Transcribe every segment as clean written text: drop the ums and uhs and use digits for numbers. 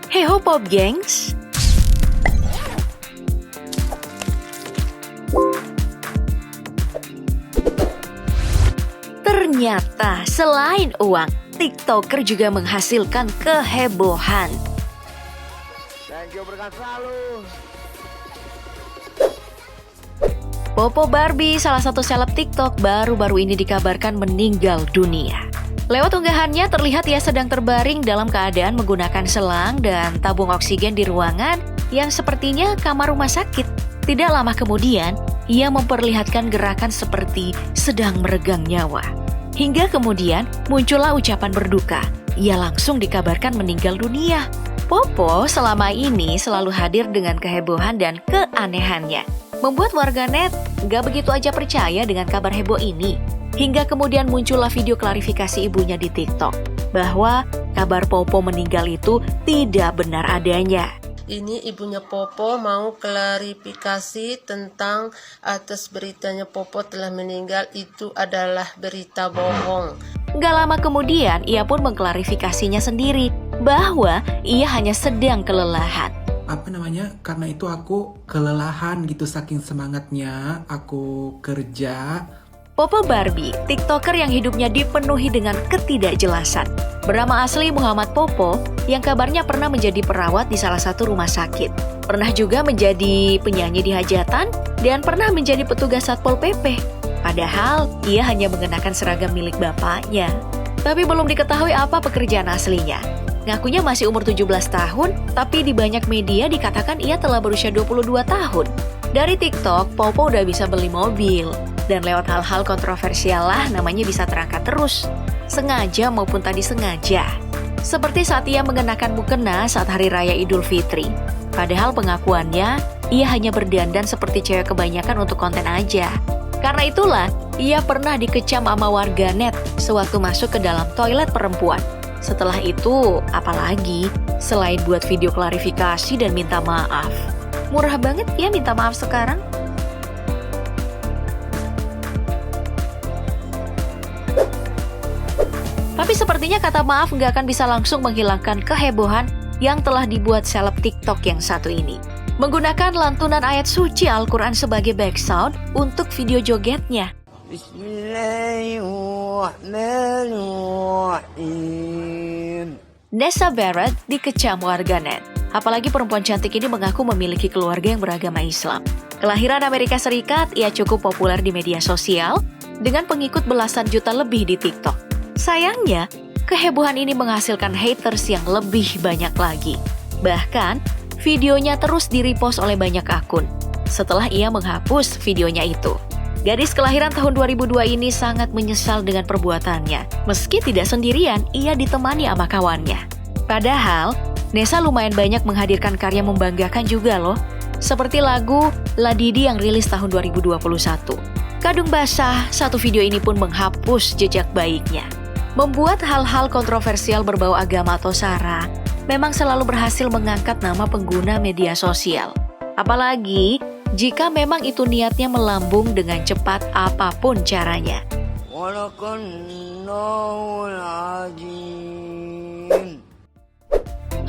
Hey ho Pop Gengs! Ternyata selain uang, TikToker juga menghasilkan kehebohan. Thank you berkat selalu. Popo Barbie, salah satu seleb TikTok, baru-baru ini dikabarkan meninggal dunia. Lewat unggahannya terlihat ia sedang terbaring dalam keadaan menggunakan selang dan tabung oksigen di ruangan yang sepertinya kamar rumah sakit. Tidak lama kemudian, ia memperlihatkan gerakan seperti sedang meregang nyawa. Hingga kemudian muncullah ucapan berduka. Ia langsung dikabarkan meninggal dunia. Popo selama ini selalu hadir dengan kehebohan dan keanehannya, membuat warganet gak begitu aja percaya dengan kabar heboh ini. Hingga kemudian muncullah video klarifikasi ibunya di TikTok bahwa kabar Popo meninggal itu tidak benar adanya. Ini ibunya Popo mau klarifikasi tentang atas beritanya Popo telah meninggal itu adalah berita bohong. Gak lama kemudian ia pun mengklarifikasinya sendiri bahwa ia hanya sedang kelelahan. Karena itu aku kelelahan gitu, saking semangatnya aku kerja. Popo Barbie, TikToker yang hidupnya dipenuhi dengan ketidakjelasan. Bernama asli Muhammad Popo, yang kabarnya pernah menjadi perawat di salah satu rumah sakit. Pernah juga menjadi penyanyi di hajatan, dan pernah menjadi petugas Satpol PP. Padahal, ia hanya mengenakan seragam milik bapaknya. Tapi belum diketahui apa pekerjaan aslinya. Ngakunya masih umur 17 tahun, tapi di banyak media dikatakan ia telah berusia 22 tahun. Dari TikTok, Popo udah bisa beli mobil. Dan lewat hal-hal kontroversial lah namanya bisa terangkat terus. Sengaja maupun tadi sengaja. Seperti saat ia mengenakan mukena saat Hari Raya Idul Fitri. Padahal pengakuannya, ia hanya berdandan seperti cewek kebanyakan untuk konten aja. Karena itulah, ia pernah dikecam sama warganet sewaktu masuk ke dalam toilet perempuan. Setelah itu, apalagi selain buat video klarifikasi dan minta maaf. Murah banget ya minta maaf sekarang. Tapi sepertinya kata maaf nggak akan bisa langsung menghilangkan kehebohan yang telah dibuat seleb TikTok yang satu ini. Menggunakan lantunan ayat suci Al-Quran sebagai background untuk video jogetnya. Bismillahirrahmanirrahim. Nessa Barrett dikecam warganet. Apalagi perempuan cantik ini mengaku memiliki keluarga yang beragama Islam. Kelahiran Amerika Serikat, ia cukup populer di media sosial dengan pengikut belasan juta lebih di TikTok. Sayangnya, kehebohan ini menghasilkan haters yang lebih banyak lagi. Bahkan, videonya terus di-repost oleh banyak akun setelah ia menghapus videonya itu. Gadis kelahiran tahun 2002 ini sangat menyesal dengan perbuatannya. Meski tidak sendirian, ia ditemani sama kawannya. Padahal, Nessa lumayan banyak menghadirkan karya membanggakan juga loh. Seperti lagu La Didi yang rilis tahun 2021. Kadung basah, satu video ini pun menghapus jejak baiknya. Membuat hal-hal kontroversial berbau agama atau sara memang selalu berhasil mengangkat nama pengguna media sosial. Apalagi jika memang itu niatnya melambung dengan cepat apapun caranya.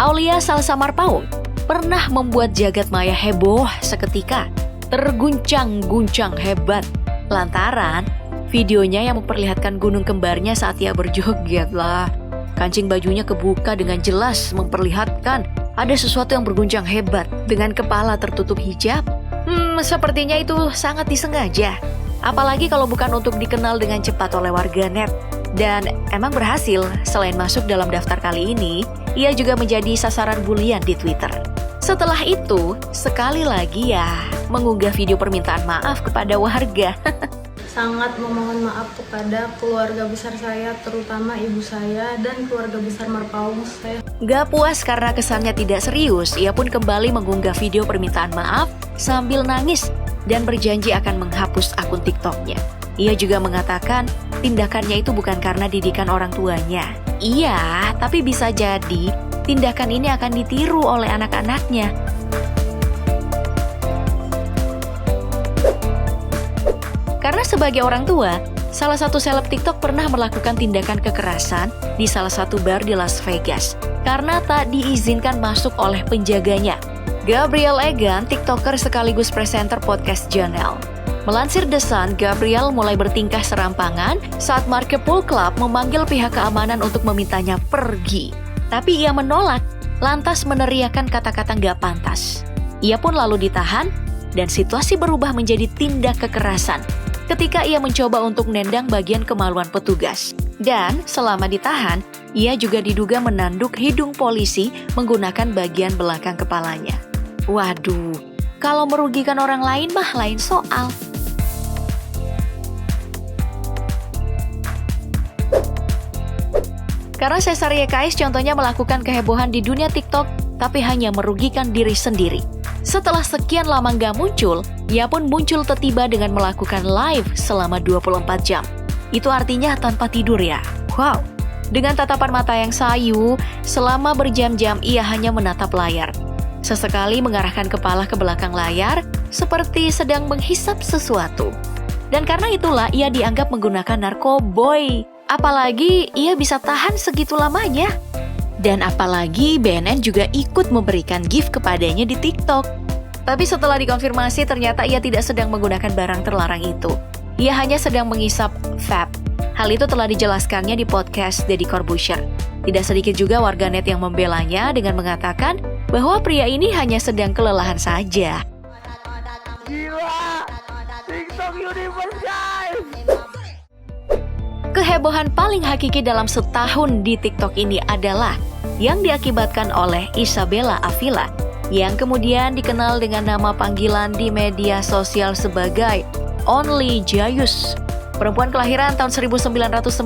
Aulia Salsa Marpaung pernah membuat jagat maya heboh seketika, terguncang-guncang hebat lantaran videonya yang memperlihatkan gunung kembarnya saat ia berjoget lah. Kancing bajunya kebuka dengan jelas memperlihatkan ada sesuatu yang berguncang hebat dengan kepala tertutup hijab. Sepertinya itu sangat disengaja. Apalagi kalau bukan untuk dikenal dengan cepat oleh warganet. Dan emang berhasil, selain masuk dalam daftar kali ini, ia juga menjadi sasaran bulian di Twitter. Setelah itu, sekali lagi ya, mengunggah video permintaan maaf kepada warga. Sangat memohon maaf kepada keluarga besar saya, terutama ibu saya dan keluarga besar Marpaung saya. Gak puas karena kesannya tidak serius, ia pun kembali mengunggah video permintaan maaf sambil nangis dan berjanji akan menghapus akun TikToknya. Ia juga mengatakan tindakannya itu bukan karena didikan orang tuanya. Iya, tapi bisa jadi tindakan ini akan ditiru oleh anak-anaknya. Karena sebagai orang tua, salah satu seleb TikTok pernah melakukan tindakan kekerasan di salah satu bar di Las Vegas. karena tak diizinkan masuk oleh penjaganya. Gabriel Egan, TikToker sekaligus presenter podcast Janelle. Melansir The Sun, Gabriel mulai bertingkah serampangan saat Marketpool Club memanggil pihak keamanan untuk memintanya pergi. Tapi ia menolak, lantas meneriakkan kata-kata nggak pantas. Ia pun lalu ditahan, dan situasi berubah menjadi tindak kekerasan ketika ia mencoba untuk nendang bagian kemaluan petugas. Dan selama ditahan, ia juga diduga menanduk hidung polisi menggunakan bagian belakang kepalanya. Waduh, kalau merugikan orang lain mah lain soal. Karena Cesar Yekais contohnya melakukan kehebohan di dunia TikTok, tapi hanya merugikan diri sendiri. Setelah sekian lama nggak muncul, ia pun muncul tiba-tiba dengan melakukan live selama 24 jam. Itu artinya tanpa tidur ya. Wow, dengan tatapan mata yang sayu, selama berjam-jam ia hanya menatap layar. Sesekali mengarahkan kepala ke belakang layar, seperti sedang menghisap sesuatu. Dan karena itulah ia dianggap menggunakan narkoboy. Apalagi ia bisa tahan segitu lamanya. Dan apalagi BNN juga ikut memberikan gift kepadanya di TikTok. Tapi setelah dikonfirmasi ternyata ia tidak sedang menggunakan barang terlarang itu. Ia hanya sedang mengisap vape. Hal itu telah dijelaskannya di podcast Deddy Corbuzier. Tidak sedikit juga warganet yang membelanya dengan mengatakan bahwa pria ini hanya sedang kelelahan saja. Gila, TikTok Universe guys. Kehebohan paling hakiki dalam setahun di TikTok ini adalah yang diakibatkan oleh Isabella Avila, yang kemudian dikenal dengan nama panggilan di media sosial sebagai Only Jayus. Perempuan kelahiran tahun 1999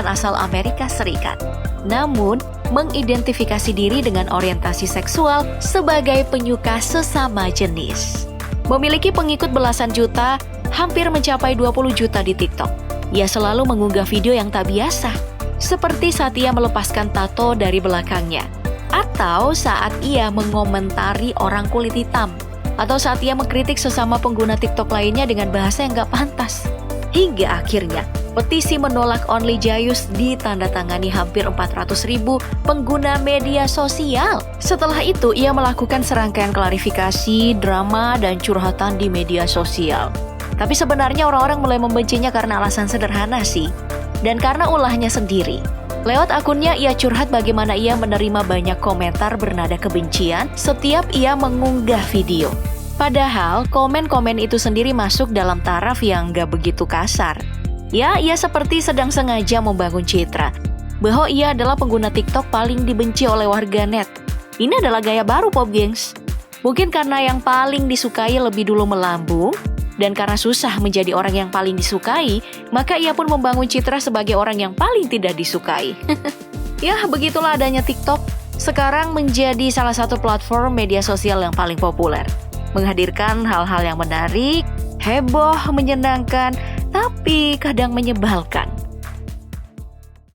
asal Amerika Serikat. Namun, mengidentifikasi diri dengan orientasi seksual sebagai penyuka sesama jenis. Memiliki pengikut belasan juta, hampir mencapai 20 juta di TikTok. Ia selalu mengunggah video yang tak biasa, seperti saat ia melepaskan tato dari belakangnya, atau saat ia mengomentari orang kulit hitam, atau saat ia mengkritik sesama pengguna TikTok lainnya dengan bahasa yang gak pantas. Hingga akhirnya, petisi menolak Only Jayus ditandatangani hampir 400.000 pengguna media sosial. Setelah itu, ia melakukan serangkaian klarifikasi, drama, dan curhatan di media sosial. Tapi sebenarnya orang-orang mulai membencinya karena alasan sederhana sih. Dan karena ulahnya sendiri. Lewat akunnya ia curhat bagaimana ia menerima banyak komentar bernada kebencian setiap ia mengunggah video. Padahal komen-komen itu sendiri masuk dalam taraf yang gak begitu kasar. Ya, ia seperti sedang sengaja membangun citra bahwa ia adalah pengguna TikTok paling dibenci oleh warganet. Ini adalah gaya baru Pop Gengs. Mungkin karena yang paling disukai lebih dulu melambung, dan karena susah menjadi orang yang paling disukai, maka ia pun membangun citra sebagai orang yang paling tidak disukai. Ya, begitulah adanya TikTok. Sekarang menjadi salah satu platform media sosial yang paling populer. Menghadirkan hal-hal yang menarik, heboh, menyenangkan, tapi kadang menyebalkan.